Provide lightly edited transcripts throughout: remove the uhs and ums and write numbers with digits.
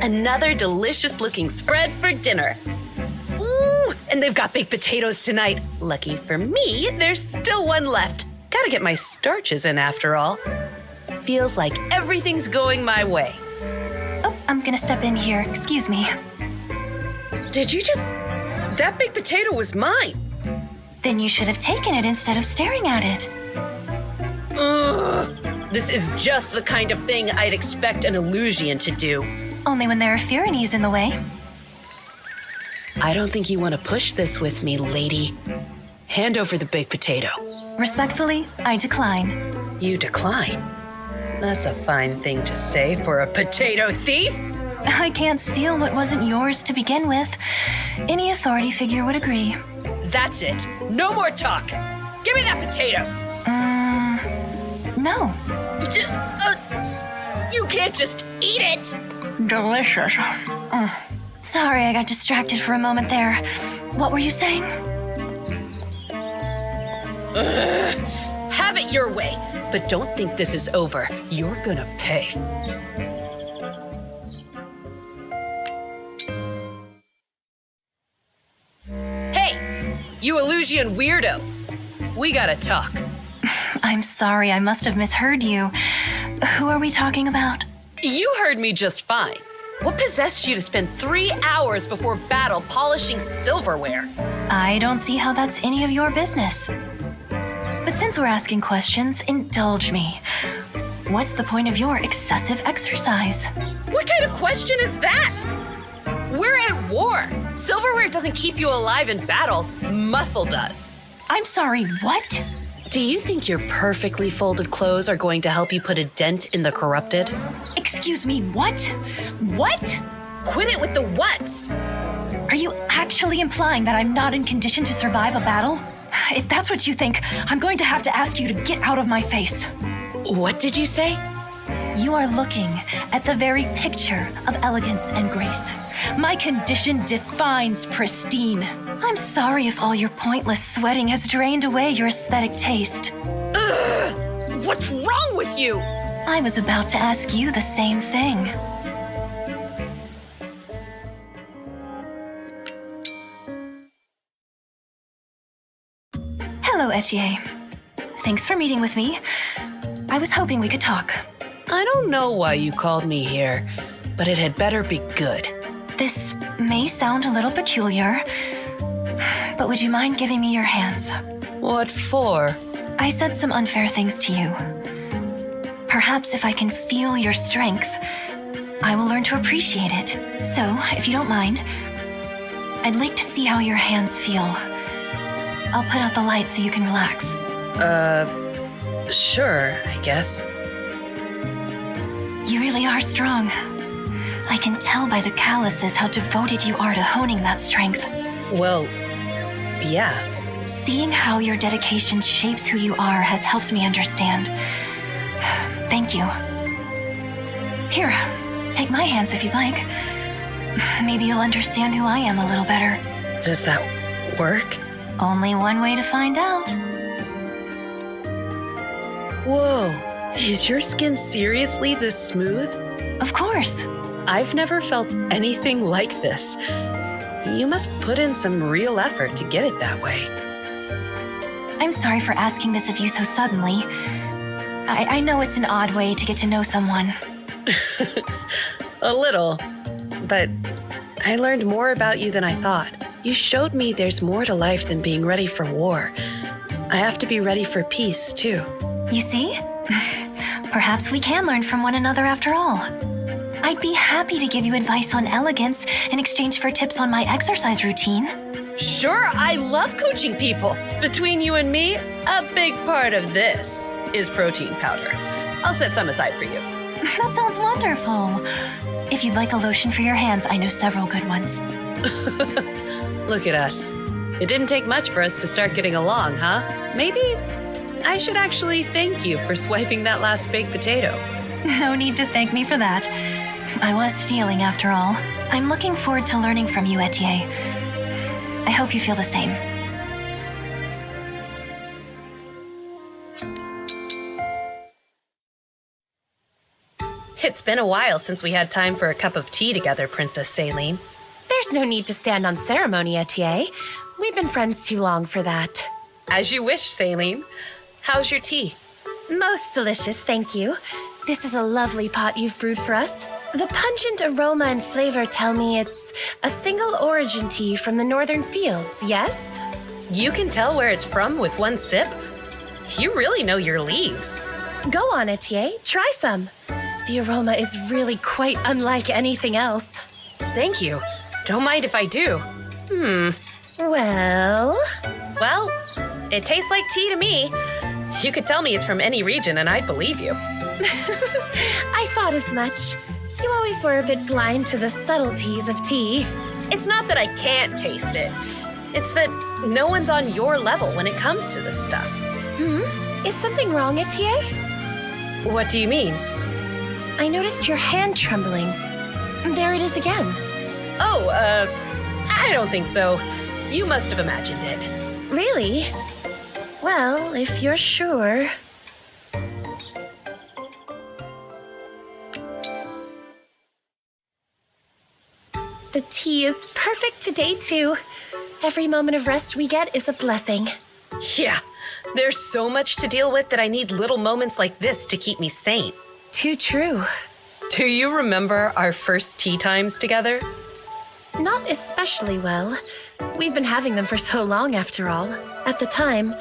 Another delicious-looking spread for dinner. Ooh, and they've got baked potatoes tonight. Lucky for me, there's still one left. Gotta get my starches in after all. Feels like everything's going my way. Oh, I'm gonna step in here. Excuse me. Did you just... That baked potato was mine. Then you should have taken it instead of staring at it. Ugh. This is just the kind of thing I'd expect an Illusian to do. Only when there are Firenes in the way. I don't think you want to push this with me, lady. Hand over the baked potato. Respectfully, I decline. You decline? That's a fine thing to say for a potato thief. I can't steal what wasn't yours to begin with. Any authority figure would agree. That's it. No more talk. Give me that potato. No. You can't just eat it. Delicious. Sorry, I got distracted for a moment there. What were you saying? Have it your way, but don't think this is over. You're gonna pay. Hey, you Illusian weirdo. We gotta talk. I'm sorry, I must have misheard you. Who are we talking about? You heard me just fine. What possessed you to spend 3 hours before battle polishing silverware? I don't see how that's any of your business. But since we're asking questions, indulge me. What's the point of your excessive exercise? What kind of question is that? We're at war. Silverware doesn't keep you alive in battle. Muscle does. I'm sorry, what? Do you think your perfectly folded clothes are going to help you put a dent in the corrupted? Excuse me, what? What? Quit it with the whats! Are you actually implying that I'm not in condition to survive a battle? If that's what you think, I'm going to have to ask you to get out of my face. What did you say? You are looking at the very picture of elegance and grace. My condition defines pristine. I'm sorry if all your pointless sweating has drained away your aesthetic taste. Ugh! What's wrong with you? I was about to ask you the same thing. Hello, Etie. Thanks for meeting with me. I was hoping we could talk. I don't know why you called me here, but it had better be good. This may sound a little peculiar, but would you mind giving me your hands? What for? I said some unfair things to you. Perhaps if I can feel your strength, I will learn to appreciate it. So, if you don't mind, I'd like to see how your hands feel. I'll put out the light so you can relax. Sure, I guess. You really are strong. I can tell by the calluses how devoted you are to honing that strength. Well, yeah. Seeing how your dedication shapes who you are has helped me understand. Thank you. Here, take my hands if you'd like. Maybe you'll understand who I am a little better. Does that work? Only one way to find out. Whoa, is your skin seriously this smooth? Of course. I've never felt anything like this. You must put in some real effort to get it that way. I'm sorry for asking this of you so suddenly. I know it's an odd way to get to know someone. A little, but I learned more about you than I thought. You showed me there's more to life than being ready for war. I have to be ready for peace, too. You see? Perhaps we can learn from one another after all. I'd be happy to give you advice on elegance in exchange for tips on my exercise routine. Sure, I love coaching people. Between you and me, a big part of this is protein powder. I'll set some aside for you. That sounds wonderful. If you'd like a lotion for your hands, I know several good ones. Look at us. It didn't take much for us to start getting along, huh? Maybe I should actually thank you for swiping that last baked potato. No need to thank me for that. I was stealing after all. I'm looking forward to learning from you, Etie. I hope you feel the same. It's been a while since we had time for a cup of tea together, Princess Celine. There's no need to stand on ceremony, Etie. We've been friends too long for that. As you wish, Celine. How's your tea? Most delicious, thank you. This is a lovely pot you've brewed for us. The pungent aroma and flavor tell me it's a single origin tea from the northern fields, yes? You can tell where it's from with one sip? You really know your leaves. Go on, Etie, try some. The aroma is really quite unlike anything else. Thank you. Don't mind if I do. Well, it tastes like tea to me. You could tell me it's from any region and I'd believe you. I thought as much. You always were a bit blind to the subtleties of tea. It's not that I can't taste it. It's that no one's on your level when it comes to this stuff. Is something wrong, Etie? What do you mean? I noticed your hand trembling. There it is again. Oh, I don't think so. You must have imagined it. Really? Well, if you're sure. The tea is perfect today, too. Every moment of rest we get is a blessing. Yeah, there's so much to deal with that I need little moments like this to keep me sane. Too true. Do you remember our first tea times together? Not especially well. We've been having them for so long, after all. At the time,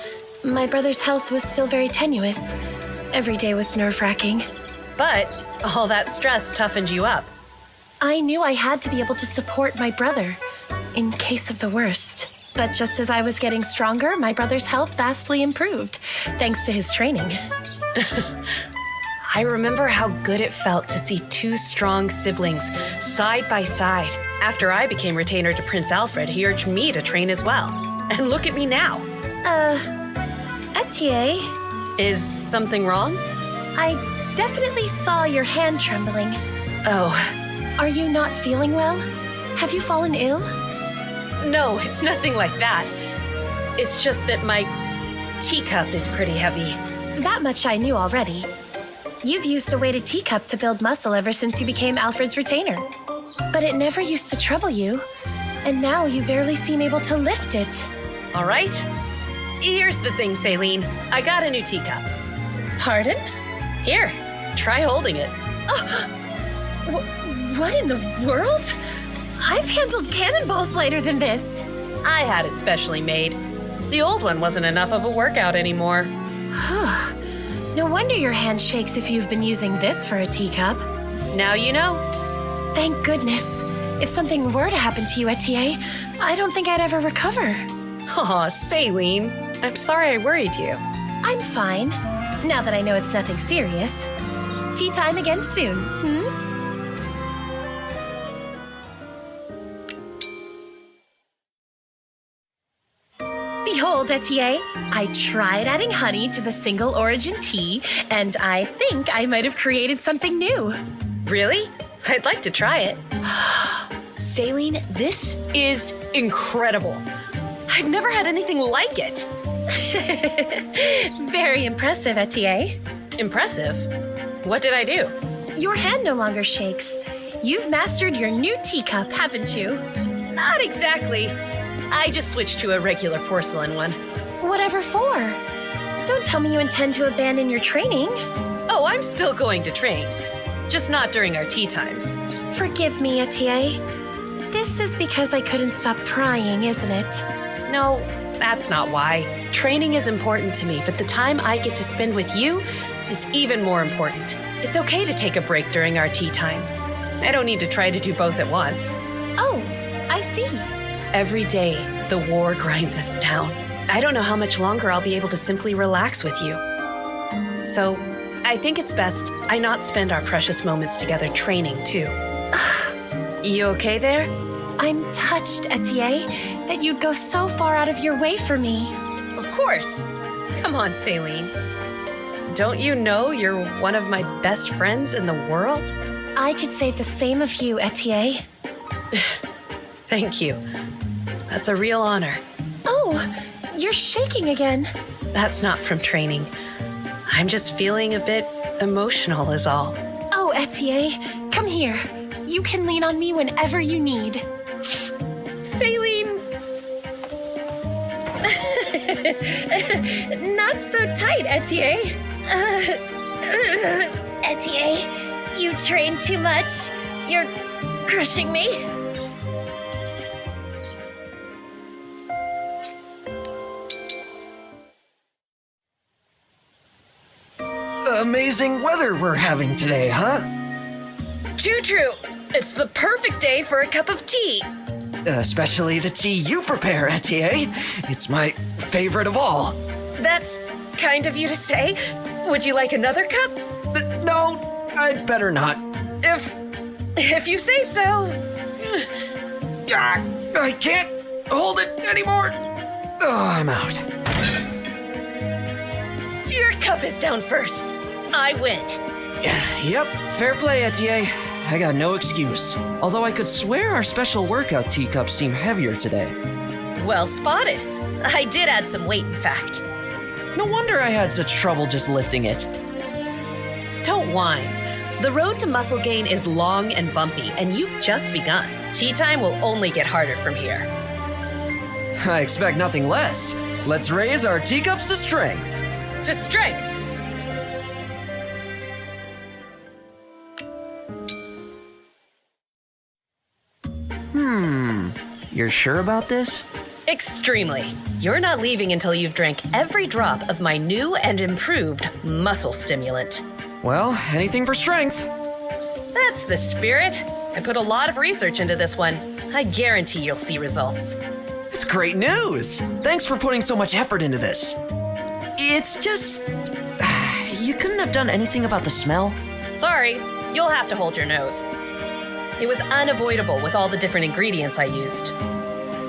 my brother's health was still very tenuous. Every day was nerve-wracking. But all that stress toughened you up. I knew I had to be able to support my brother, in case of the worst. But just as I was getting stronger, my brother's health vastly improved, thanks to his training. I remember how good it felt to see two strong siblings side by side. After I became retainer to Prince Alfred, he urged me to train as well. And look at me now. Etie? Is something wrong? I definitely saw your hand trembling. Oh. Are you not feeling well? Have you fallen ill? No, it's nothing like that. It's just that my teacup is pretty heavy. That much I knew already. You've used a weighted teacup to build muscle ever since you became Alfred's retainer. But it never used to trouble you, and now you barely seem able to lift it. All right. Here's the thing, Celine. I got a new teacup. Pardon? Here, try holding it. What in the world? I've handled cannonballs lighter than this. I had it specially made. The old one wasn't enough of a workout anymore. No wonder your hand shakes if you've been using this for a teacup. Now you know. Thank goodness. If something were to happen to you, Etie, I don't think I'd ever recover. Aw, Celine. I'm sorry I worried you. I'm fine, now that I know it's nothing serious. Tea time again soon, Behold, Etie, I tried adding honey to the single origin tea, and I think I might have created something new. Really? I'd like to try it. Celine, this is incredible. I've never had anything like it. Very impressive, Etie. Impressive? What did I do? Your hand no longer shakes. You've mastered your new teacup, haven't you? Not exactly. I just switched to a regular porcelain one. Whatever for? Don't tell me you intend to abandon your training. Oh, I'm still going to train. Just not during our tea times. Forgive me, Etie. This is because I couldn't stop prying, isn't it? No, that's not why. Training is important to me, but the time I get to spend with you is even more important. It's okay to take a break during our tea time. I don't need to try to do both at once. Oh, I see. Every day, the war grinds us down. I don't know how much longer I'll be able to simply relax with you. So, I think it's best I not spend our precious moments together training, too. You okay there? I'm touched, Etie, that you'd go so far out of your way for me. Of course. Come on, Celine. Don't you know you're one of my best friends in the world? I could say the same of you, Etie. Thank you. That's a real honor. Oh, you're shaking again. That's not from training. I'm just feeling a bit emotional is all. Oh, Etie, come here. You can lean on me whenever you need. Celine! Not so tight, Etie. Etie, you trained too much. You're crushing me. Amazing weather we're having today, huh? Too true. It's the perfect day for a cup of tea. Especially the tea you prepare, Etie. It's my favorite of all. That's kind of you to say. Would you like another cup? No, I'd better not. If you say so. Ah, I can't hold it anymore. Oh, I'm out. Your cup is down first. I win. Yep, fair play, Etie. I got no excuse. Although I could swear our special workout teacups seem heavier today. Well spotted. I did add some weight, in fact. No wonder I had such trouble just lifting it. Don't whine. The road to muscle gain is long and bumpy, and you've just begun. Tea time will only get harder from here. I expect nothing less. Let's raise our teacups to strength. To strength. You're sure about this? Extremely. You're not leaving until you've drank every drop of my new and improved muscle stimulant. Well, anything for strength. That's the spirit. I put a lot of research into this one. I guarantee you'll see results. It's great news. Thanks for putting so much effort into this. It's just... You couldn't have done anything about the smell? Sorry, you'll have to hold your nose. It was unavoidable with all the different ingredients I used.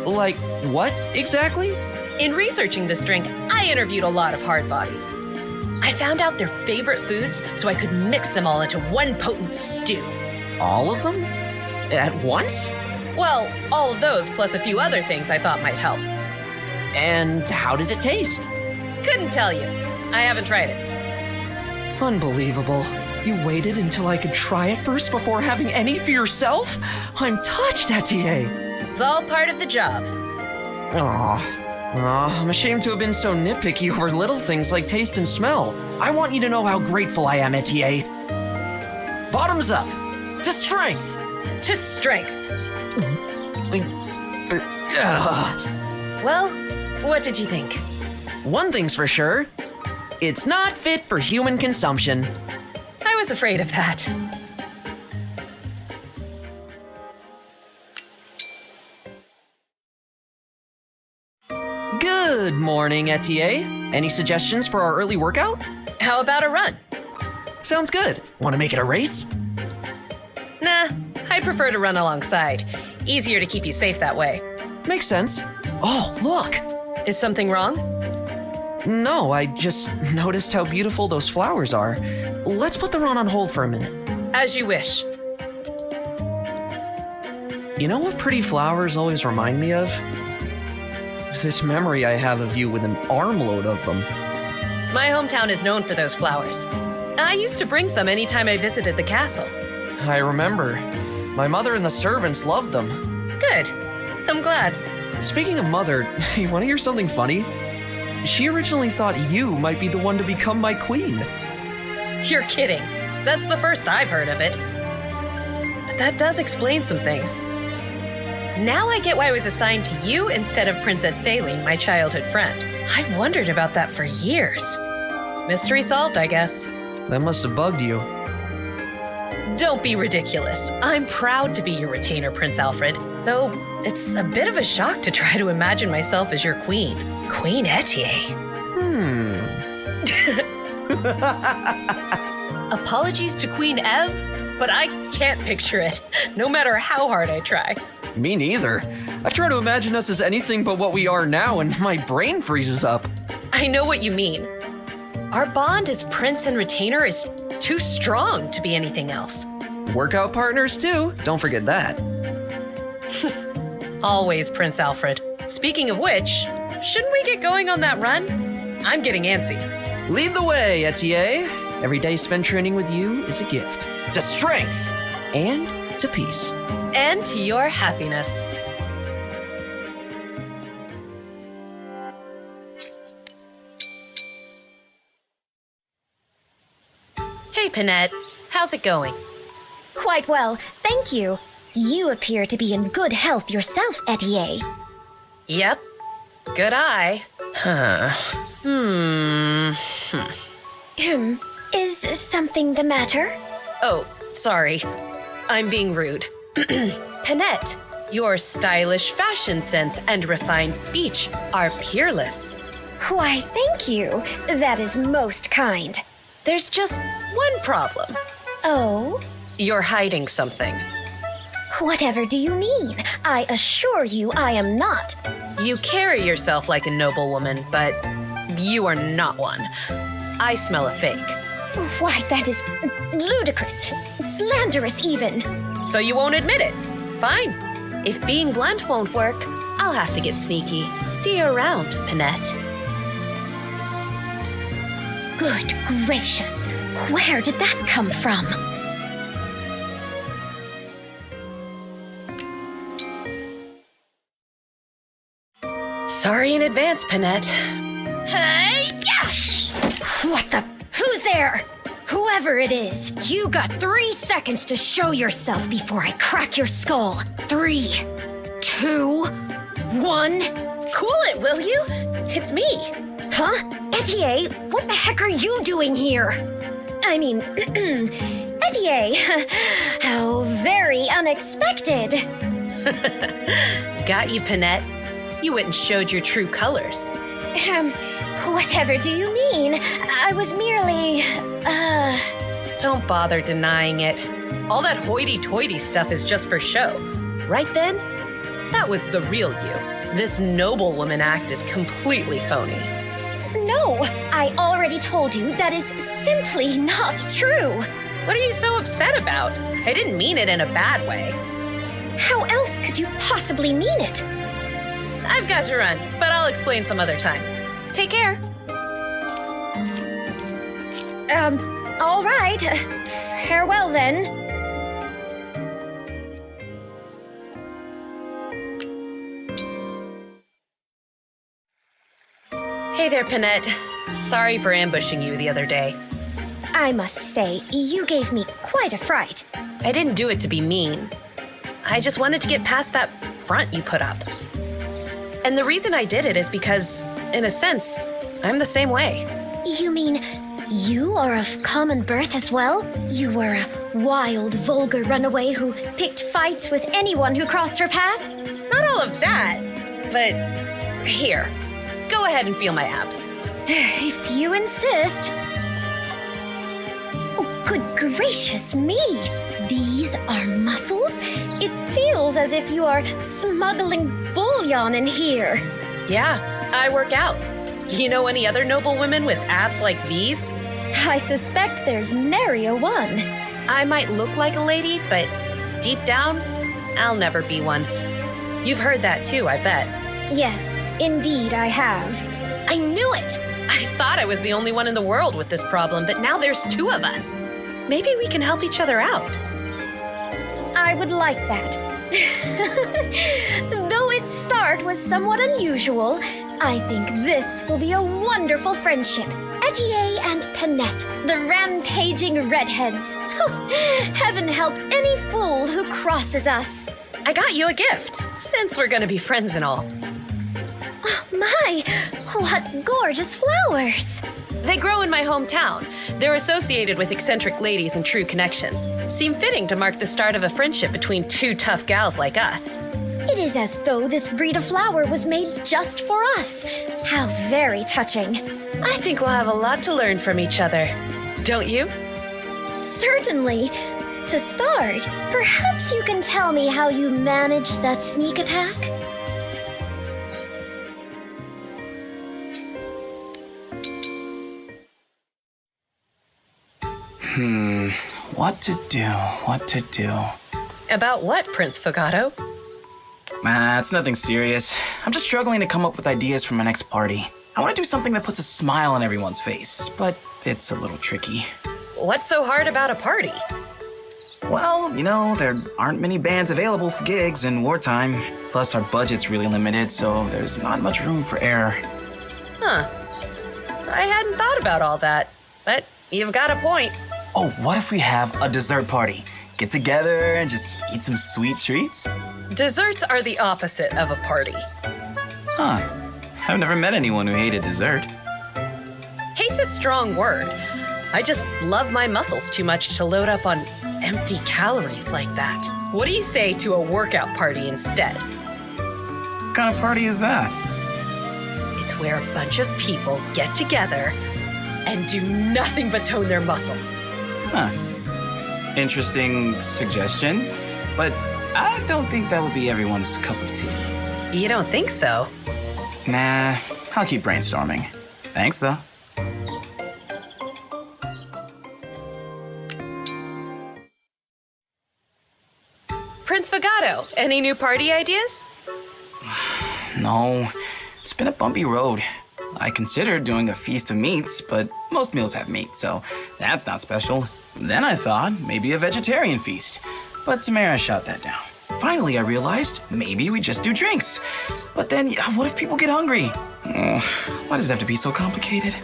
Like what, exactly? In researching this drink, I interviewed a lot of hard bodies. I found out their favorite foods so I could mix them all into one potent stew. All of them? At once? Well, all of those plus a few other things I thought might help. And how does it taste? Couldn't tell you. I haven't tried it. Unbelievable. You waited until I could try it first before having any for yourself? I'm touched, Etie. It's all part of the job. I'm ashamed to have been so nitpicky over little things like taste and smell. I want you to know how grateful I am, Etie. Bottoms up. To strength. To strength. Well, what did you think? One thing's for sure. It's not fit for human consumption. I was afraid of that. Good morning, Etie. Any suggestions for our early workout? How about a run? Sounds good. Want to make it a race? Nah, I prefer to run alongside. Easier to keep you safe that way. Makes sense. Oh, look! Is something wrong? No, I just noticed how beautiful those flowers are. Let's put the run on hold for a minute. As you wish. You know what pretty flowers always remind me of? This memory I have of you with an armload of them. My hometown is known for those flowers. I used to bring some anytime I visited the castle. I remember. My mother and the servants loved them. Good. I'm glad. Speaking of mother, you want to hear something funny? She originally thought you might be the one to become my queen. You're kidding. That's the first I've heard of it. But that does explain some things. Now I get why I was assigned to you instead of Princess Celine, my childhood friend. I've wondered about that for years. Mystery solved, I guess. That must have bugged you. Don't be ridiculous. I'm proud to be your retainer, Prince Alfred. Though it's a bit of a shock to try to imagine myself as your queen. Queen Etie. Apologies to Queen Ev, but I can't picture it, no matter how hard I try. Me neither. I try to imagine us as anything but what we are now, and my brain freezes up. I know what you mean. Our bond as prince and retainer is too strong to be anything else. Workout partners, too. Don't forget that. Always, Prince Alfred. Speaking of which, shouldn't we get going on that run? I'm getting antsy. Lead the way, Etie. Every day spent training with you is a gift. To strength! And to peace. And to your happiness. Hey, Panette. How's it going? Quite well, thank you. You appear to be in good health yourself, Etie. Yep. Good eye. Huh. Is something the matter? Oh, sorry. I'm being rude. Panette, your stylish fashion sense and refined speech are peerless. Why, thank you. That is most kind. There's just one problem. Oh? You're hiding something. Whatever do you mean? I assure you I am not. You carry yourself like a noble woman, but you are not one. I smell a fake. Why, that is ludicrous, slanderous even. So you won't admit it. Fine. If being blunt won't work, I'll have to get sneaky. See you around, Panette. Good gracious, where did that come from? Sorry in advance, Panette. Hey! What the? Who's there? Whoever it is, you got 3 seconds to show yourself before I crack your skull. 3, 2, 1. Cool it, will you? It's me. Huh? Etie, what the heck are you doing here? I mean, Etie, how very unexpected. Got you, Panette. You went and showed your true colors. Whatever do you mean? I was merely, Don't bother denying it. All that hoity-toity stuff is just for show. Right then? That was the real you. This noble woman act is completely phony. No, I already told you that is simply not true. What are you so upset about? I didn't mean it in a bad way. How else could you possibly mean it? I've got to run, but I'll explain some other time. Take care. All right. Farewell then. Hey there, Panette. Sorry for ambushing you the other day. I must say, you gave me quite a fright. I didn't do it to be mean. I just wanted to get past that front you put up. And the reason I did it is because, in a sense, I'm the same way. You mean you are of common birth as well? You were a wild, vulgar runaway who picked fights with anyone who crossed her path? Not all of that, but here, go ahead and feel my abs. If you insist. Oh, good gracious me! These are muscles? It feels as if you are smuggling bullion in here. Yeah, I work out. You know any other noble women with abs like these? I suspect there's nary a one. I might look like a lady, but deep down, I'll never be one. You've heard that too, I bet. Yes, indeed I have. I knew it! I thought I was the only one in the world with this problem, but now there's 2 of us. Maybe we can help each other out. I would like that. Though its start was somewhat unusual, I think this will be a wonderful friendship. Etie and Panette, the rampaging redheads. Heaven help any fool who crosses us. I got you a gift, since we're gonna be friends and all. Oh, my, what gorgeous flowers. They grow in my hometown. They're associated with eccentric ladies and true connections. Seem fitting to mark the start of a friendship between 2 tough gals like us. It is as though this breed of flower was made just for us. How very touching. I think we'll have a lot to learn from each other. Don't you? Certainly. To start, perhaps you can tell me how you managed that sneak attack? What to do? About what, Prince Fogato? It's nothing serious. I'm just struggling to come up with ideas for my next party. I want to do something that puts a smile on everyone's face, but it's a little tricky. what's so hard about a party? Well, there aren't many bands available for gigs in wartime. Plus, our budget's really limited, so there's not much room for error. Huh. I hadn't thought about all that, but you've got a point. Oh, what if we have a dessert party? Get together and just eat some sweet treats? Desserts are the opposite of a party. Huh. I've never met anyone who hated dessert. Hate's a strong word. I just love my muscles too much to load up on empty calories like that. What do you say to a workout party instead? What kind of party is that? It's where a bunch of people get together and do nothing but tone their muscles. Huh. Interesting suggestion, but I don't think that would be everyone's cup of tea. You don't think so? Nah, I'll keep brainstorming. Thanks, though. Prince Fagato, any new party ideas? No, it's been a bumpy road. I considered doing a feast of meats, but most meals have meat, so that's not special. Then I thought maybe a vegetarian feast, but Tamara shot that down. Finally, I realized maybe we just do drinks. But then, what if people get hungry? Why does it have to be so complicated?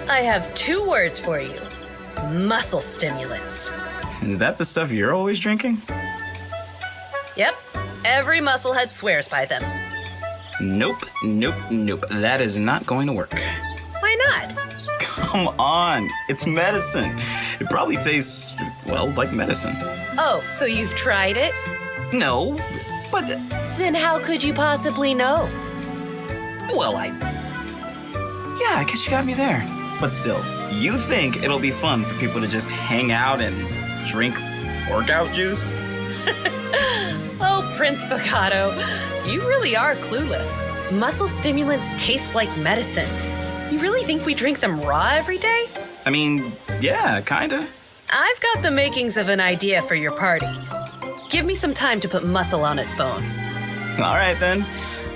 I have 2 words for you. Muscle stimulants. Is that the stuff you're always drinking? Yep, every musclehead swears by them. Nope. That is not going to work. Why not? Come on, it's medicine. It probably tastes, well, like medicine. Oh, so you've tried it? No, but, Then how could you possibly know? well, yeah, I guess you got me there. But still, you think it'll be fun for people to just hang out and drink workout juice? Oh, Prince Fagato, you really are clueless. Muscle stimulants taste like medicine. You really think we drink them raw every day? I mean, yeah, kinda. I've got the makings of an idea for your party. Give me some time to put muscle on its bones. All right, then.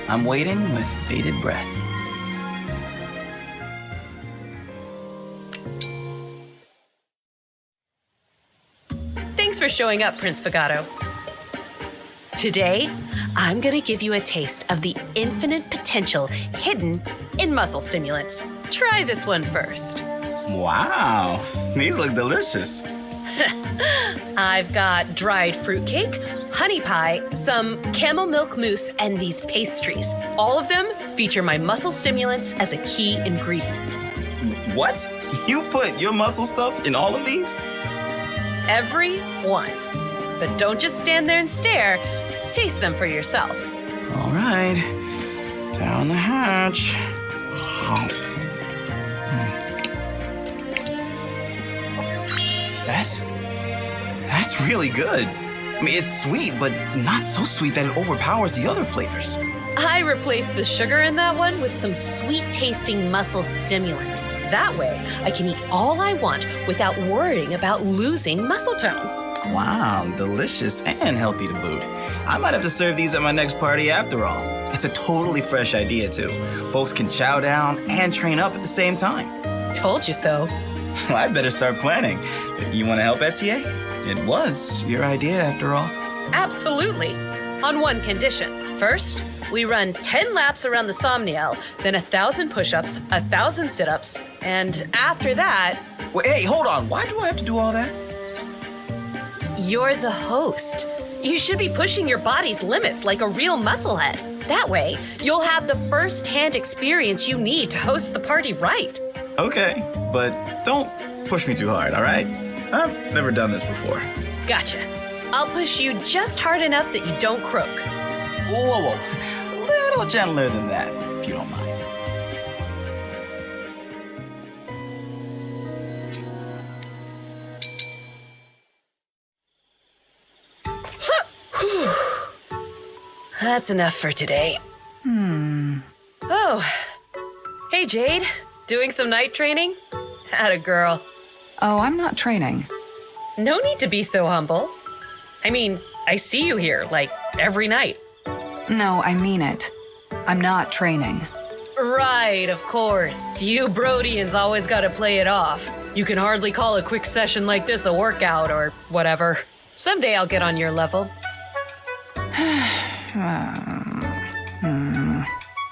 I'm waiting with bated breath. Thanks for showing up, Prince Fagato. Today, I'm gonna give you a taste of the infinite potential hidden in muscle stimulants. Try this one first. Wow, these look delicious. I've got dried fruitcake, honey pie, some camel milk mousse, and these pastries. All of them feature my muscle stimulants as a key ingredient. What? You put your muscle stuff in all of these? Every one. But don't just stand there and stare. Taste them for yourself. All right, down the hatch. That's really good. I mean, it's sweet, but not so sweet that it overpowers the other flavors. I replaced the sugar in that one with some sweet-tasting muscle stimulant. That way, I can eat all I want without worrying about losing muscle tone. Wow, delicious and healthy to boot. I might have to serve these at my next party after all. It's a totally fresh idea, too. Folks can chow down and train up at the same time. Told you so. I'd better start planning. You want to help, Etie? It was your idea, after all. Absolutely. On one condition. First, we run 10 laps around the Somniel, then 1,000 push-ups, 1,000 sit-ups, and after that... Wait, hey, hold on. Why do I have to do all that? You're the host. You should be pushing your body's limits like a real musclehead. That way, you'll have the first-hand experience you need to host the party right. Okay, but don't push me too hard, all right? I've never done this before. Gotcha. I'll push you just hard enough that you don't croak. Whoa. A little gentler than that, if you don't mind. That's enough for today. Oh. Hey, Jade. Doing some night training? Atta girl. Oh, I'm not training. No need to be so humble. I mean, I see you here, like, every night. No, I mean it. I'm not training. Right, of course. You Brodians always gotta play it off. You can hardly call a quick session like this a workout or whatever. Someday I'll get on your level.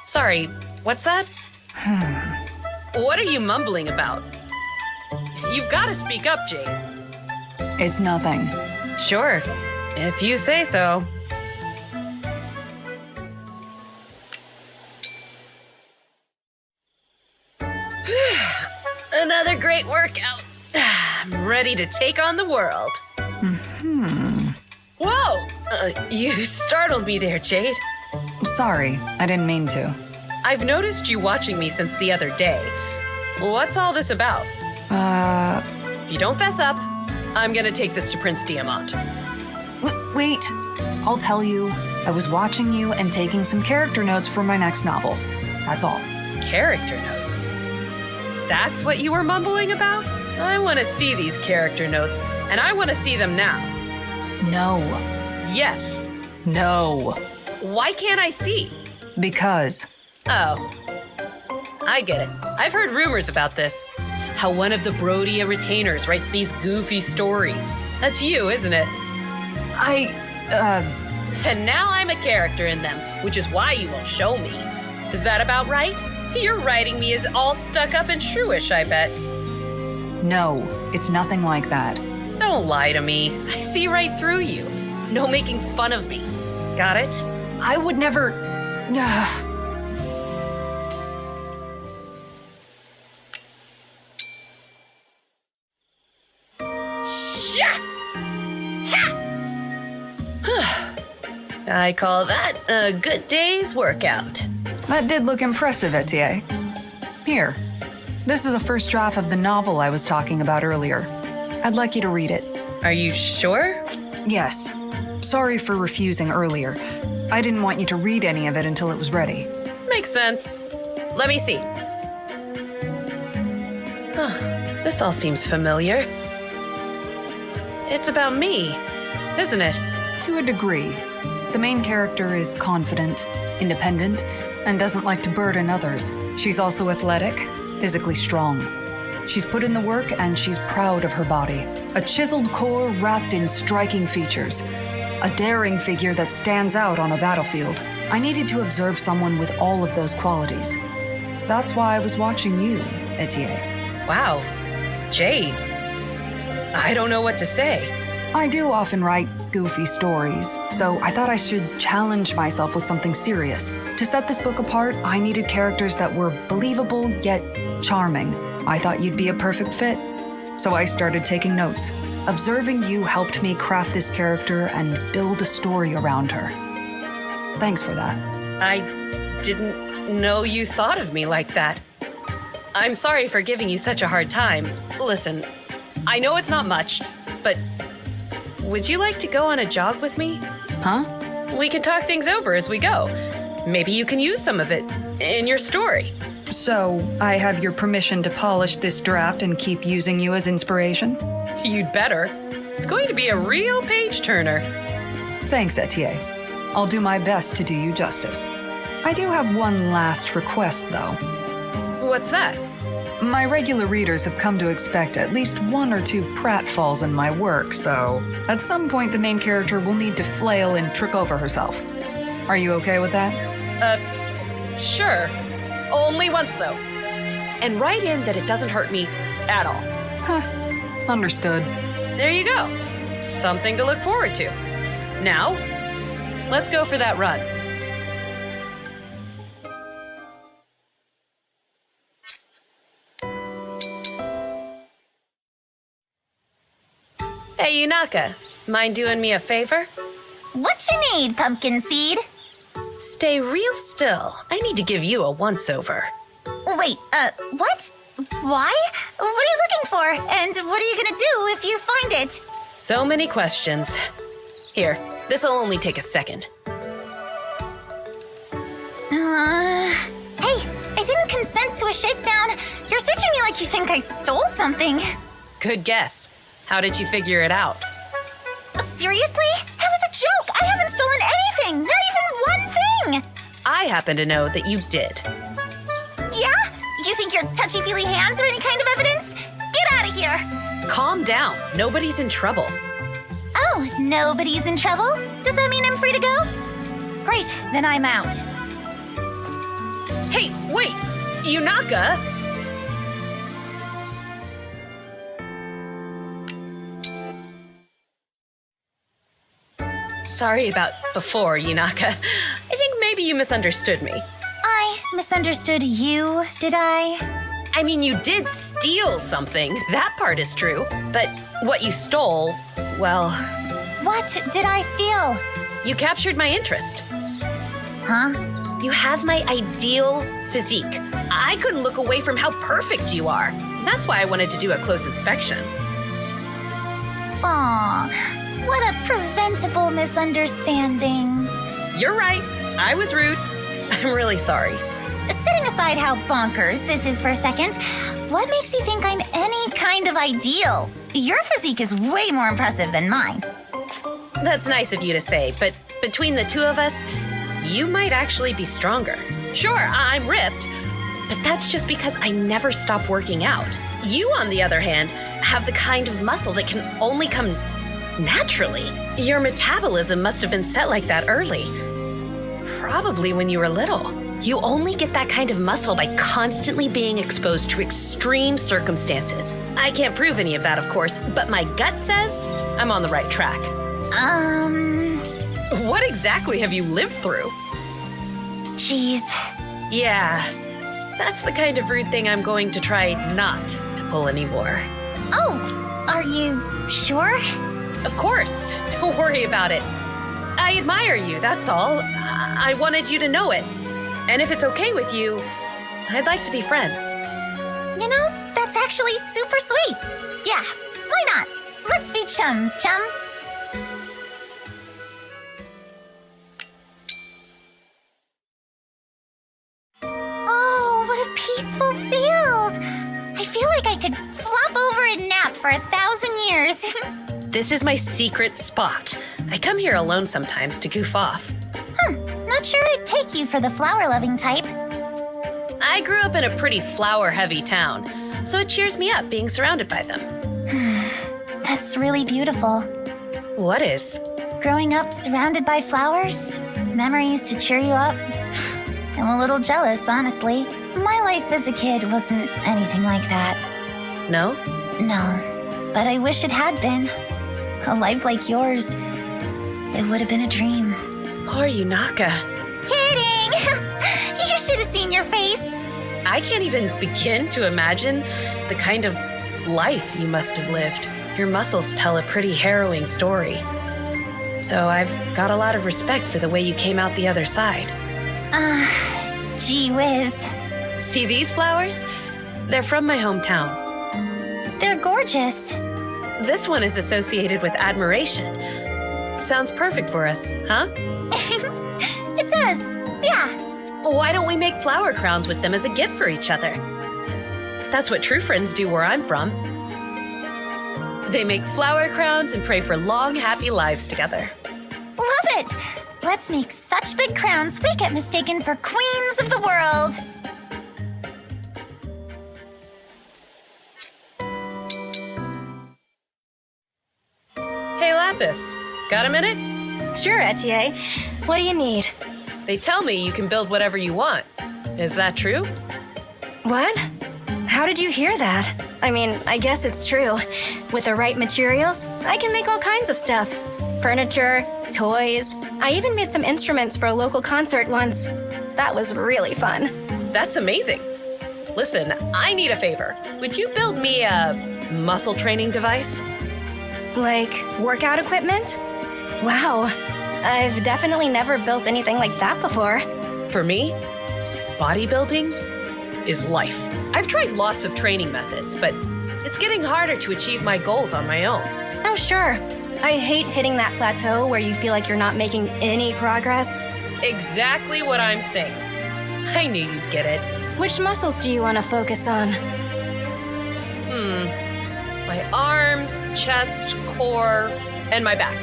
Sorry, what's that? What are you mumbling about? You've got to speak up, Jade. It's nothing. Sure, if you say so. Another great workout. I'm ready to take on the world. Whoa! You startled me there, Jade. Sorry, I didn't mean to. I've noticed you watching me since the other day. What's all this about? If you don't fess up, I'm gonna take this to Prince Diamant. Wait, I'll tell you. I was watching you and taking some character notes for my next novel. That's all. Character notes? That's what you were mumbling about? I want to see these character notes, and I want to see them now. No. Yes. No. Why can't I see? Because. Oh. I get it. I've heard rumors about this. How one of the Brodia retainers writes these goofy stories. That's you, isn't it? And now I'm a character in them, which is why you won't show me. Is that about right? Your writing me is all stuck up and shrewish, I bet. No, it's nothing like that. Don't lie to me. I see right through you. No making fun of me. Got it? I would never. I call that a good day's workout. That did look impressive, Etie. Here, this is a first draft of the novel I was talking about earlier. I'd like you to read it. Are you sure? Yes. Sorry for refusing earlier. I didn't want you to read any of it until it was ready. Makes sense. Let me see. This all seems familiar. It's about me, isn't it? To a degree. The main character is confident, independent, and doesn't like to burden others. She's also athletic, physically strong. She's put in the work and she's proud of her body. A chiseled core wrapped in striking features. A daring figure that stands out on a battlefield. I needed to observe someone with all of those qualities. That's why I was watching you, Etie. Wow. Jade. I don't know what to say. I do often write goofy stories, so I thought I should challenge myself with something serious. To set this book apart, I needed characters that were believable yet charming. I thought you'd be a perfect fit. So I started taking notes. Observing you helped me craft this character and build a story around her. Thanks for that. I didn't know you thought of me like that. I'm sorry for giving you such a hard time. Listen, I know it's not much, but would you like to go on a jog with me? Huh? We can talk things over as we go. Maybe you can use some of it in your story. So, I have your permission to polish this draft and keep using you as inspiration? You'd better. It's going to be a real page-turner. Thanks, Etie. I'll do my best to do you justice. I do have one last request, though. What's that? My regular readers have come to expect at least one or two pratfalls in my work, so at some point the main character will need to flail and trip over herself. Are you okay with that? Sure. Only once, though. And write in that it doesn't hurt me at all. Huh. Understood. There you go. Something to look forward to. Now, let's go for that run. Hey, Yunaka, mind doing me a favor? What you need, Pumpkin Seed? Stay real still. I need to give you a once-over. Wait, what? Why? What are you looking for? And what are you gonna do if you find it? So many questions. Here, this'll only take a second. Hey, I didn't consent to a shakedown. You're searching me like you think I stole something. Good guess. How did you figure it out? Seriously? That was a joke. I haven't stolen anything. Not even one thing. I happen to know that you did. Yeah? You think your touchy-feely hands are any kind of evidence? Get out of here. Calm down. Nobody's in trouble. Oh, nobody's in trouble? Does that mean I'm free to go? Great, then I'm out. Hey, wait! Yunaka! Sorry about before, Yunaka. I think maybe you misunderstood me. I misunderstood you, did I? I mean, you did steal something. That part is true. But what you stole, well, What did I steal? you captured my interest. Huh? You have my ideal physique. I couldn't look away from how perfect you are. That's why I wanted to do a close inspection. Aw, what a preventable misunderstanding. You're right. I was rude. I'm really sorry. Setting aside how bonkers this is for a second, what makes you think I'm any kind of ideal? Your physique is way more impressive than mine. That's nice of you to say, but between the two of us, you might actually be stronger. Sure, I'm ripped, but that's just because I never stop working out. You, on the other hand, have the kind of muscle that can only come naturally. Your metabolism must have been set like that early. Probably when you were little. You only get that kind of muscle by constantly being exposed to extreme circumstances. I can't prove any of that, of course, but my gut says I'm on the right track. What exactly have you lived through? Jeez. Yeah, that's the kind of rude thing I'm going to try not to pull anymore. Oh, are you sure? Of course, don't worry about it. I admire you, that's all. I wanted you to know it. And if it's okay with you, I'd like to be friends. You know, that's actually super sweet. Yeah, why not? Let's be chums, chum. Oh, what a peaceful field. I feel like I could flop over and nap for 1,000 years. This is my secret spot. I come here alone sometimes to goof off. Not sure I'd take you for the flower-loving type. I grew up in a pretty flower-heavy town, so it cheers me up being surrounded by them. That's really beautiful. What is? Growing up surrounded by flowers, memories to cheer you up. I'm a little jealous, honestly. My life as a kid wasn't anything like that. No? No, but I wish it had been. A life like yours, it would have been a dream. Poor Yunaka. Kidding! You should have seen your face. I can't even begin to imagine the kind of life you must have lived. Your muscles tell a pretty harrowing story. So I've got a lot of respect for the way you came out the other side. Gee whiz. See these flowers? They're from my hometown. They're gorgeous. This one is associated with admiration. Sounds perfect for us, huh? It does, yeah. Why don't we make flower crowns with them as a gift for each other? That's what true friends do where I'm from. They make flower crowns and pray for long, happy lives together. Love it! Let's make such big crowns we get mistaken for queens of the world. Hey, Lapis, got a minute? Sure, Etie. What do you need? They tell me you can build whatever you want. Is that true? What? How did you hear that? I mean, I guess it's true. With the right materials, I can make all kinds of stuff. Furniture, toys. I even made some instruments for a local concert once. That was really fun. That's amazing. Listen, I need a favor. Would you build me a muscle training device? Like workout equipment? Wow. I've definitely never built anything like that before. For me, bodybuilding is life. I've tried lots of training methods, but it's getting harder to achieve my goals on my own. Oh, sure. I hate hitting that plateau where you feel like you're not making any progress. Exactly what I'm saying. I knew you'd get it. Which muscles do you want to focus on? My arms, chest, core, and my back.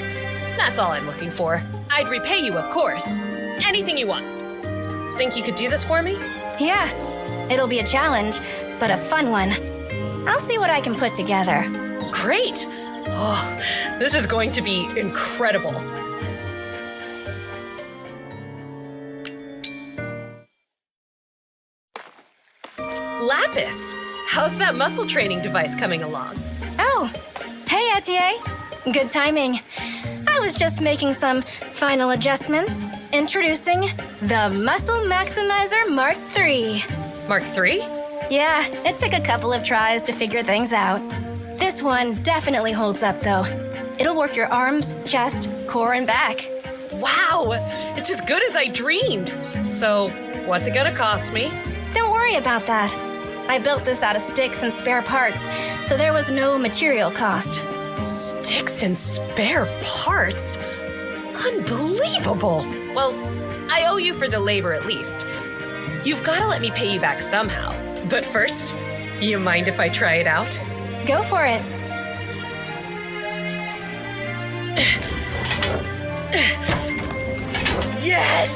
That's all I'm looking for. I'd repay you, of course. Anything you want. Think you could do this for me? Yeah. It'll be a challenge, but a fun one. I'll see what I can put together. Great! Oh, this is going to be incredible. Lapis, how's that muscle training device coming along? Oh, hey, Etie. Good timing. I was just making some final adjustments. Introducing the Muscle Maximizer Mark III. Mark III? Yeah, it took a couple of tries to figure things out. This one definitely holds up, though. It'll work your arms, chest, core, and back. Wow, it's as good as I dreamed. So, what's it gonna cost me? Don't worry about that. I built this out of sticks and spare parts, so there was no material cost. Sticks and spare parts? Unbelievable! Well, I owe you for the labor at least. You've gotta let me pay you back somehow. But first, you mind if I try it out? Go for it. Yes!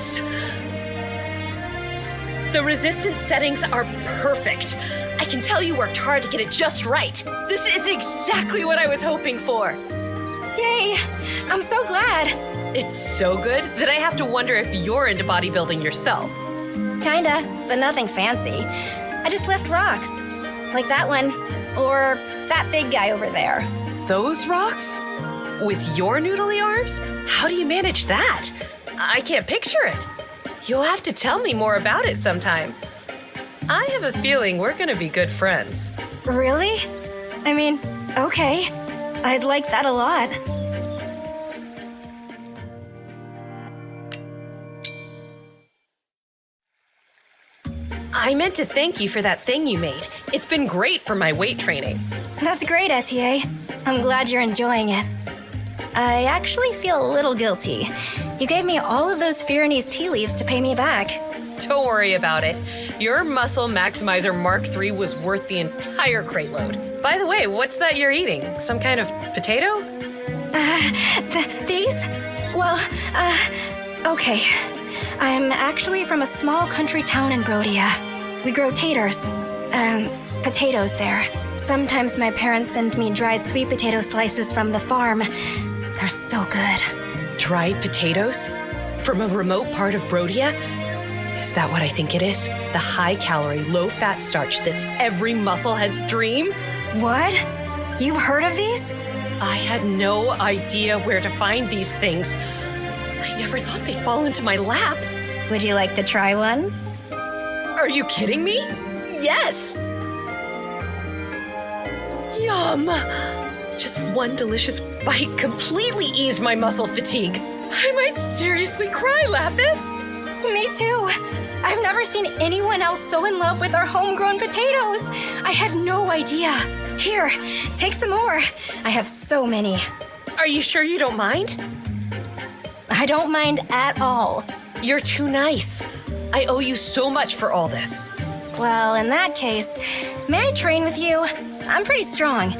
The resistance settings are perfect. I can tell you worked hard to get it just right. This is exactly what I was hoping for. Yay! I'm so glad. It's so good that I have to wonder if you're into bodybuilding yourself. Kinda, but nothing fancy. I just lift rocks. Like that one. Or that big guy over there. Those rocks? With your noodly arms? How do you manage that? I can't picture it. You'll have to tell me more about it sometime. I have a feeling we're gonna be good friends. Really? I mean, okay. I'd like that a lot. I meant to thank you for that thing you made. It's been great for my weight training. That's great, Etie. I'm glad you're enjoying it. I actually feel a little guilty. You gave me all of those Fyrenees tea leaves to pay me back. Don't worry about it. Your Muscle Maximizer Mark III was worth the entire crate load. By the way, what's that you're eating? Some kind of potato? These? Well, okay. I'm actually from a small country town in Brodia. We grow taters. Potatoes there. Sometimes my parents send me dried sweet potato slices from the farm. They're so good. Dried potatoes? From a remote part of Brodia? Is that what I think it is? The high-calorie, low-fat starch that's every musclehead's dream? What? You've heard of these? I had no idea where to find these things. I never thought they'd fall into my lap. Would you like to try one? Are you kidding me? Yes! Yum! Just one delicious bite completely eased my muscle fatigue. I might seriously cry, Lapis! Me too. I've never seen anyone else so in love with our homegrown potatoes. I had no idea. Here, take some more. I have so many. Are you sure you don't mind? I don't mind at all. You're too nice. I owe you so much for all this. Well, in that case, may I train with you? I'm pretty strong,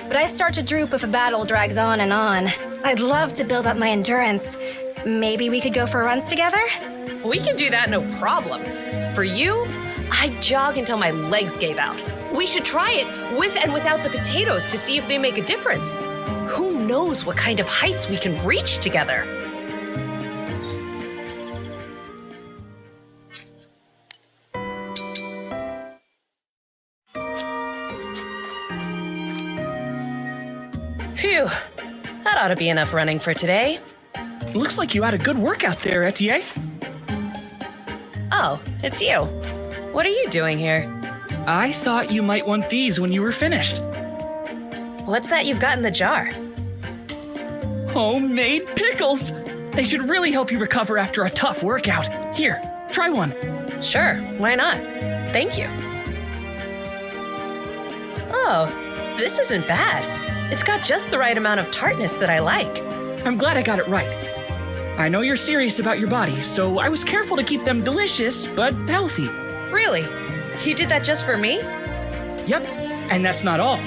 but I start to droop if a battle drags on and on. I'd love to build up my endurance. Maybe we could go for runs together? We can do that, no problem. For you, I'd jog until my legs gave out. We should try it with and without the potatoes to see if they make a difference. Who knows what kind of heights we can reach together? Phew, that ought to be enough running for today. Looks like you had a good workout there, Etie. Oh, it's you. What are you doing here? I thought you might want these when you were finished. What's that you've got in the jar? Homemade pickles! They should really help you recover after a tough workout. Here, try one. Sure, why not? Thank you. Oh, this isn't bad. It's got just the right amount of tartness that I like. I'm glad I got it right. I know you're serious about your body, so I was careful to keep them delicious but healthy. Really? You did that just for me? Yep, and that's not all.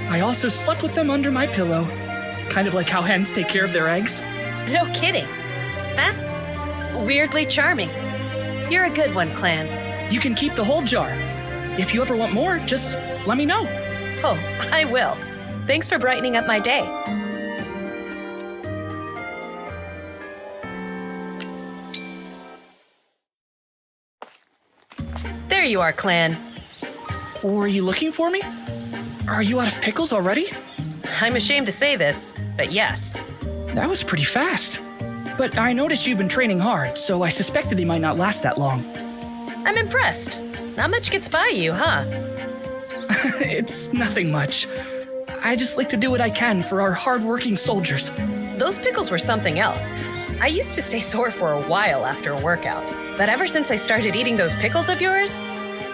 I also slept with them under my pillow. Kind of like how hens take care of their eggs. No kidding. That's weirdly charming. You're a good one, Clan. You can keep the whole jar. If you ever want more, just let me know. Oh, I will. Thanks for brightening up my day. There you are, Clan. Were you looking for me? Are you out of pickles already? I'm ashamed to say this, but yes. That was pretty fast. But I noticed you've been training hard, so I suspected they might not last that long. I'm impressed. Not much gets by you, huh? It's nothing much. I just like to do what I can for our hard-working soldiers. Those pickles were something else. I used to stay sore for a while after a workout, but ever since I started eating those pickles of yours,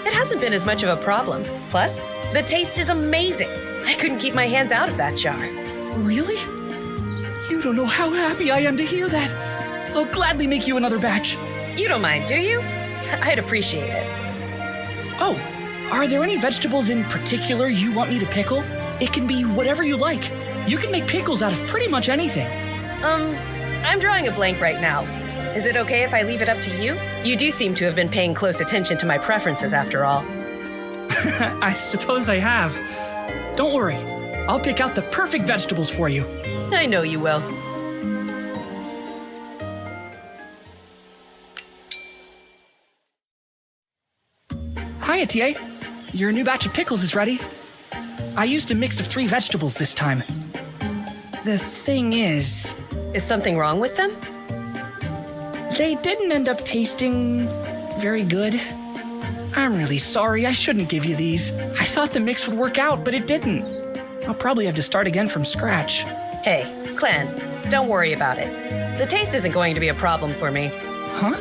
it hasn't been as much of a problem. Plus, the taste is amazing. I couldn't keep my hands out of that jar. Really? You don't know how happy I am to hear that. I'll gladly make you another batch. You don't mind, do you? I'd appreciate it. Oh, are there any vegetables in particular you want me to pickle? It can be whatever you like. You can make pickles out of pretty much anything. I'm drawing a blank right now. Is it okay if I leave it up to you? You do seem to have been paying close attention to my preferences after all. I suppose I have. Don't worry. I'll pick out the perfect vegetables for you. I know you will. Hi, Etie. Your new batch of pickles is ready. I used a mix of 3 vegetables this time. The thing is, Is something wrong with them? they didn't end up tasting very good. I'm really sorry. I shouldn't give you these. I thought the mix would work out, but it didn't. I'll probably have to start again from scratch. Hey, Clan, don't worry about it. The taste isn't going to be a problem for me. Huh?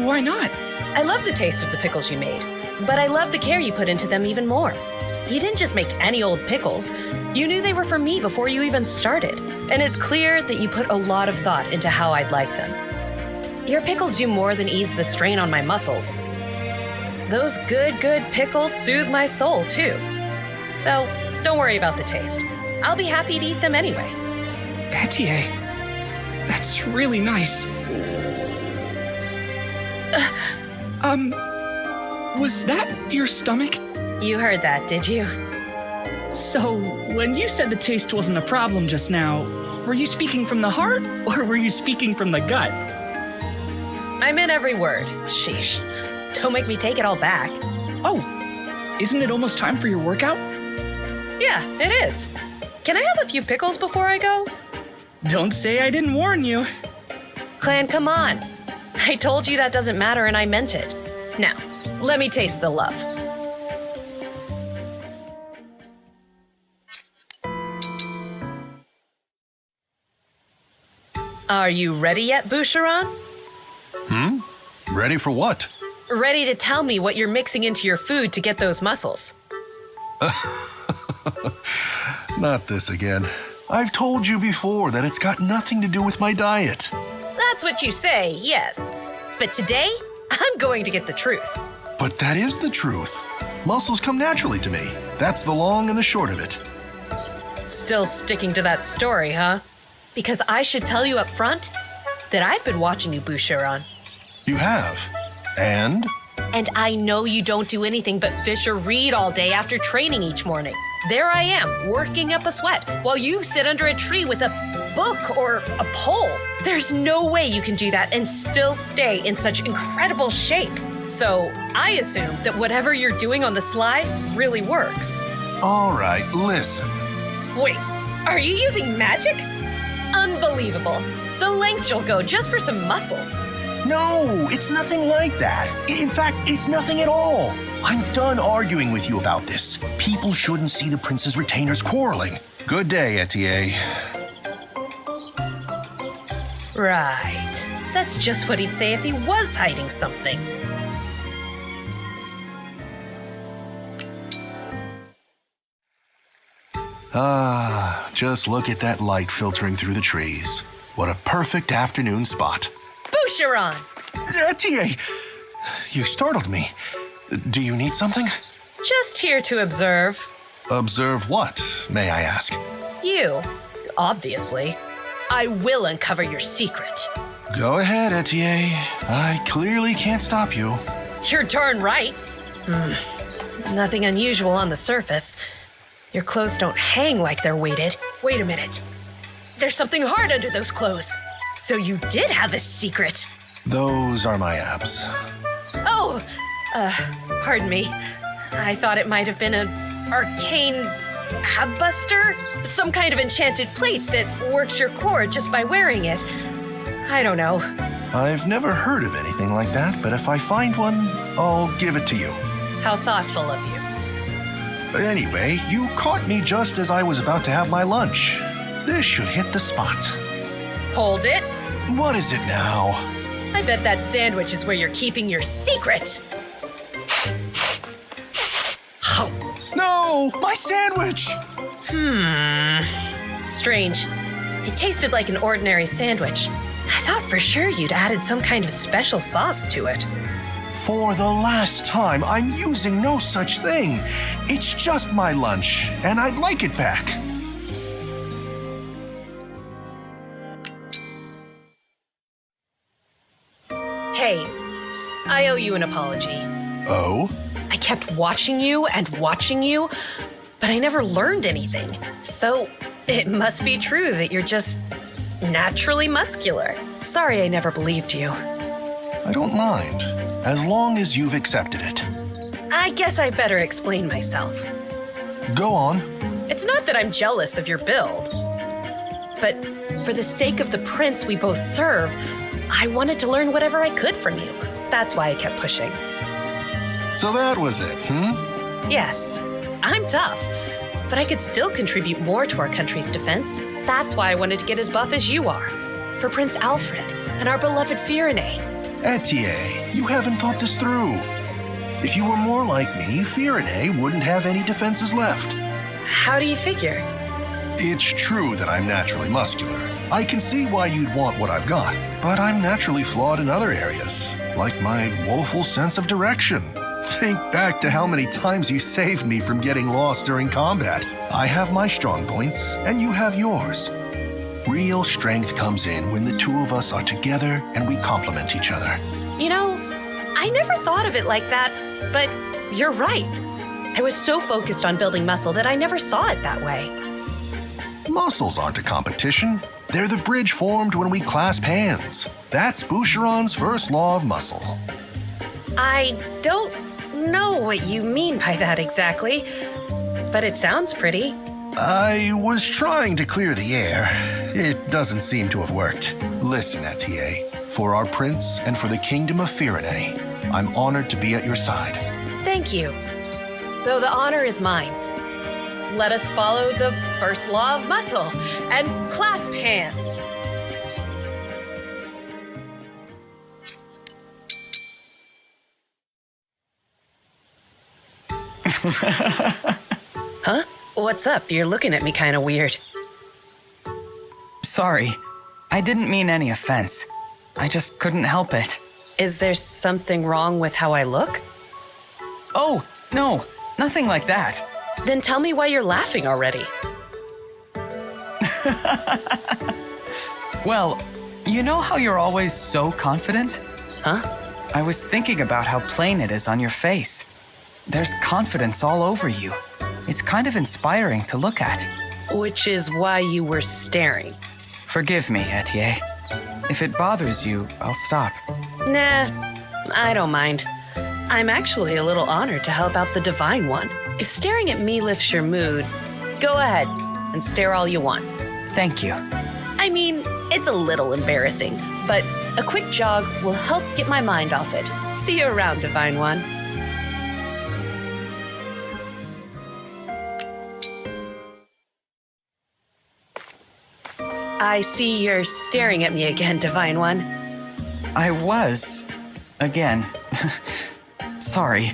Why not? I love the taste of the pickles you made, but I love the care you put into them even more. You didn't just make any old pickles. You knew they were for me before you even started. And it's clear that you put a lot of thought into how I'd like them. Your pickles do more than ease the strain on my muscles. Those good pickles soothe my soul, too. So, don't worry about the taste. I'll be happy to eat them anyway. Etie, that's really nice. Was that your stomach? You heard that, did you? So, when you said the taste wasn't a problem just now, were you speaking from the heart, or were you speaking from the gut? I meant every word. Sheesh. Don't make me take it all back. Oh, isn't it almost time for your workout? Yeah, it is. Can I have a few pickles before I go? Don't say I didn't warn you. Clan, come on. I told you that doesn't matter and I meant it. Now, let me taste the love. Are you ready yet, Boucheron? Ready for what? Ready to tell me what you're mixing into your food to get those muscles? Not this again. I've told you before that it's got nothing to do with my diet. That's what you say, yes. But today, I'm going to get the truth. But that is the truth. Muscles come naturally to me. That's the long and the short of it. Still sticking to that story, huh? Because I should tell you up front that I've been watching you, Boucheron. You have. And? And I know you don't do anything but fish or read all day after training each morning. There I am, working up a sweat, while you sit under a tree with a book or a pole. There's no way you can do that and still stay in such incredible shape. So I assume that whatever you're doing on the slide really works. All right, listen. Wait, are you using magic? Unbelievable. The lengths you'll go just for some muscles. No, it's nothing like that. In fact, it's nothing at all. I'm done arguing with you about this. People shouldn't see the prince's retainers quarreling. Good day, Etie. Right. That's just what he'd say if he was hiding something. Ah, just look at that light filtering through the trees. What a perfect afternoon spot. Boucheron! Etie, you startled me. Do you need something? Just here to observe. Observe what, may I ask? You, obviously. I will uncover your secret. Go ahead, Etie. I clearly can't stop you. You're darn right. Nothing unusual on the surface. Your clothes don't hang like they're weighted. Wait a minute. There's something hard under those clothes. So you did have a secret. Those are my abs. Oh, pardon me. I thought it might have been an arcane ab buster? Some kind of enchanted plate that works your core just by wearing it. I don't know. I've never heard of anything like that, but if I find one, I'll give it to you. How thoughtful of you. Anyway, you caught me just as I was about to have my lunch. This should hit the spot. Hold it. What is it now? I bet that sandwich is where you're keeping your secret. No, my sandwich! Strange. It tasted like an ordinary sandwich. I thought for sure you'd added some kind of special sauce to it. For the last time, I'm using no such thing. It's just my lunch, and I'd like it back. Hey, I owe you an apology. Oh? I kept watching you and watching you, but I never learned anything. So it must be true that you're just naturally muscular. Sorry I never believed you. I don't mind, as long as you've accepted it. I guess I better explain myself. Go on. It's not that I'm jealous of your build, but for the sake of the prince we both serve, I wanted to learn whatever I could from you. That's why I kept pushing. So that was it, Yes, I'm tough, but I could still contribute more to our country's defense. That's why I wanted to get as buff as you are. For Prince Alfred and our beloved Firenze. Etie, you haven't thought this through. If you were more like me, Firenze wouldn't have any defenses left. How do you figure? It's true that I'm naturally muscular. I can see why you'd want what I've got, but I'm naturally flawed in other areas, like my woeful sense of direction. Think back to how many times you saved me from getting lost during combat. I have my strong points, and you have yours. Real strength comes in when the two of us are together and we complement each other. You know, I never thought of it like that, but you're right. I was so focused on building muscle that I never saw it that way. Muscles aren't a competition. They're the bridge formed when we clasp hands. That's Boucheron's first law of muscle. I don't know what you mean by that exactly, but it sounds pretty. I was trying to clear the air. It doesn't seem to have worked. Listen, Etie, for our prince and for the kingdom of Firenze, I'm honored to be at your side. Thank you. Though the honor is mine. Let us follow the first law of muscle and clasp hands. Huh? What's up? You're looking at me kind of weird. Sorry. I didn't mean any offense. I just couldn't help it. Is there something wrong with how I look? Oh, no. Nothing like that. Then tell me why you're laughing already. Well, you know how you're always so confident? Huh? I was thinking about how plain it is on your face. There's confidence all over you. It's kind of inspiring to look at. Which is why you were staring. Forgive me, Etie. If it bothers you, I'll stop. Nah, I don't mind. I'm actually a little honored to help out the Divine One. If staring at me lifts your mood, go ahead and stare all you want. Thank you. I mean, it's a little embarrassing, but a quick jog will help get my mind off it. See you around, Divine One. I see you're staring at me again, Divine One. I was. Again. Sorry.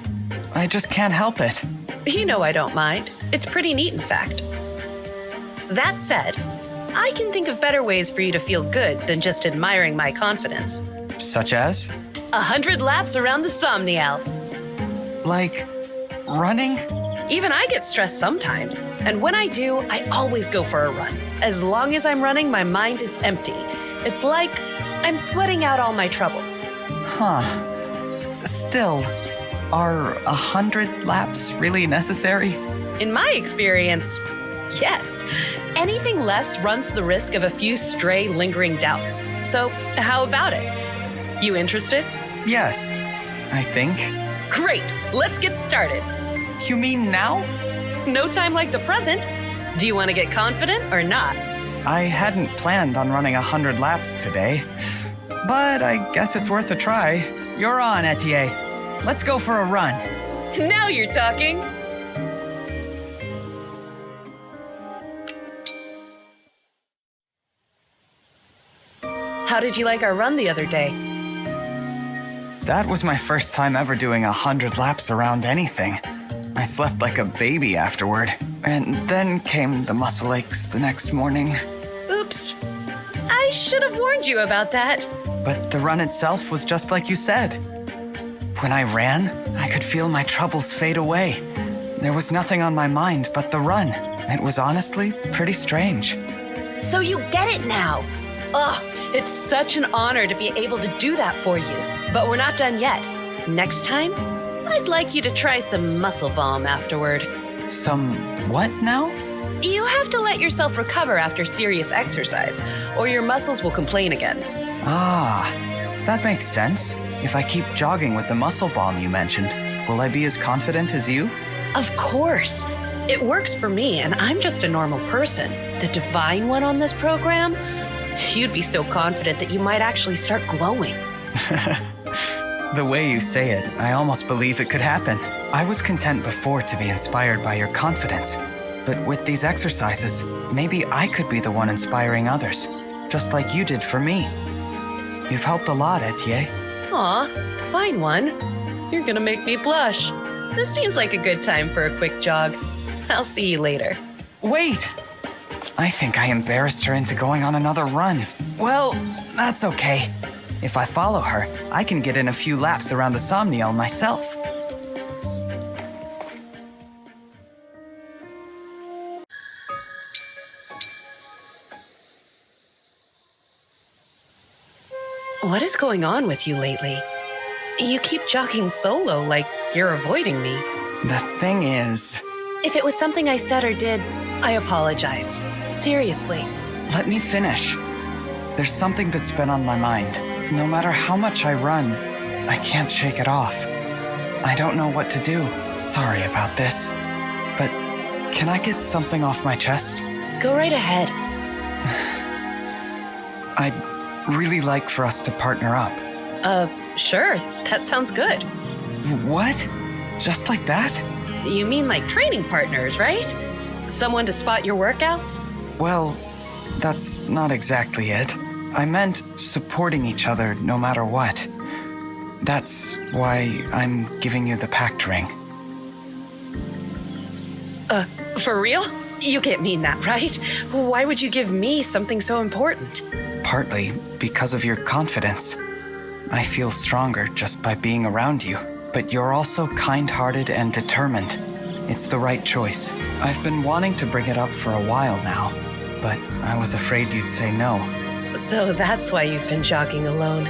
I just can't help it. You know I don't mind. It's pretty neat, in fact. That said, I can think of better ways for you to feel good than just admiring my confidence. Such as? 100 laps around the Somniel. Like, running? Even I get stressed sometimes. And when I do, I always go for a run. As long as I'm running, my mind is empty. It's like I'm sweating out all my troubles. Huh. Still, Are 100 laps really necessary? In my experience, yes. Anything less runs the risk of a few stray, lingering doubts. So, how about it? You interested? Yes, I think. Great, let's get started. You mean now? No time like the present. Do you want to get confident or not? I hadn't planned on running 100 laps today, but I guess it's worth a try. You're on, Etie. Let's go for a run. Now you're talking. How did you like our run the other day? That was my first time ever doing 100 laps around anything. I slept like a baby afterward, and then came the muscle aches the next morning. Oops. I should have warned you about that. But the run itself was just like you said. When I ran, I could feel my troubles fade away. There was nothing on my mind but the run. It was honestly pretty strange. So you get it now. Ugh, it's such an honor to be able to do that for you. But we're not done yet. Next time, I'd like you to try some muscle balm afterward. Some what now? You have to let yourself recover after serious exercise, or your muscles will complain again. Ah, that makes sense. If I keep jogging with the muscle balm you mentioned, will I be as confident as you? Of course. It works for me, and I'm just a normal person. The divine one on this program? You'd be so confident that you might actually start glowing. The way you say it, I almost believe it could happen. I was content before to be inspired by your confidence, but with these exercises, maybe I could be the one inspiring others, just like you did for me. You've helped a lot, Etie. Aw, fine one. You're gonna make me blush. This seems like a good time for a quick jog. I'll see you later. Wait! I think I embarrassed her into going on another run. Well, that's okay. If I follow her, I can get in a few laps around the Somniel myself. What is going on with you lately? You keep jogging solo like you're avoiding me. The thing is... If it was something I said or did, I apologize. Seriously. Let me finish. There's something that's been on my mind. No matter how much I run, I can't shake it off. I don't know what to do. Sorry about this. But can I get something off my chest? Go right ahead. I'd really like for us to partner up. Sure. That sounds good. What? Just like that? You mean like training partners, right? Someone to spot your workouts? Well, that's not exactly it. I meant supporting each other no matter what. That's why I'm giving you the Pact Ring. For real? You can't mean that, right? Why would you give me something so important? Partly because of your confidence. I feel stronger just by being around you. But you're also kind-hearted and determined. It's the right choice. I've been wanting to bring it up for a while now, but I was afraid you'd say no. So that's why you've been jogging alone.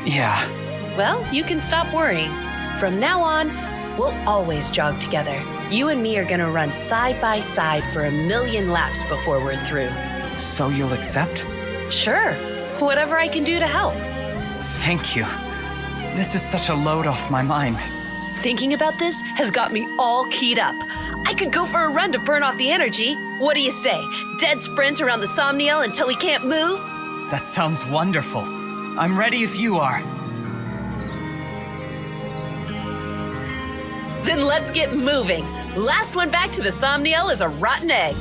Yeah. Well, you can stop worrying. From now on, we'll always jog together. You and me are gonna run side by side for 1,000,000 laps before we're through. So you'll accept? Sure. Whatever I can do to help. Thank you. This is such a load off my mind. Thinking about this has got me all keyed up. I could go for a run to burn off the energy. What do you say? Dead sprint around the Somniel until we can't move? That sounds wonderful. I'm ready if you are. Then let's get moving. Last one back to the Somniel is a rotten egg.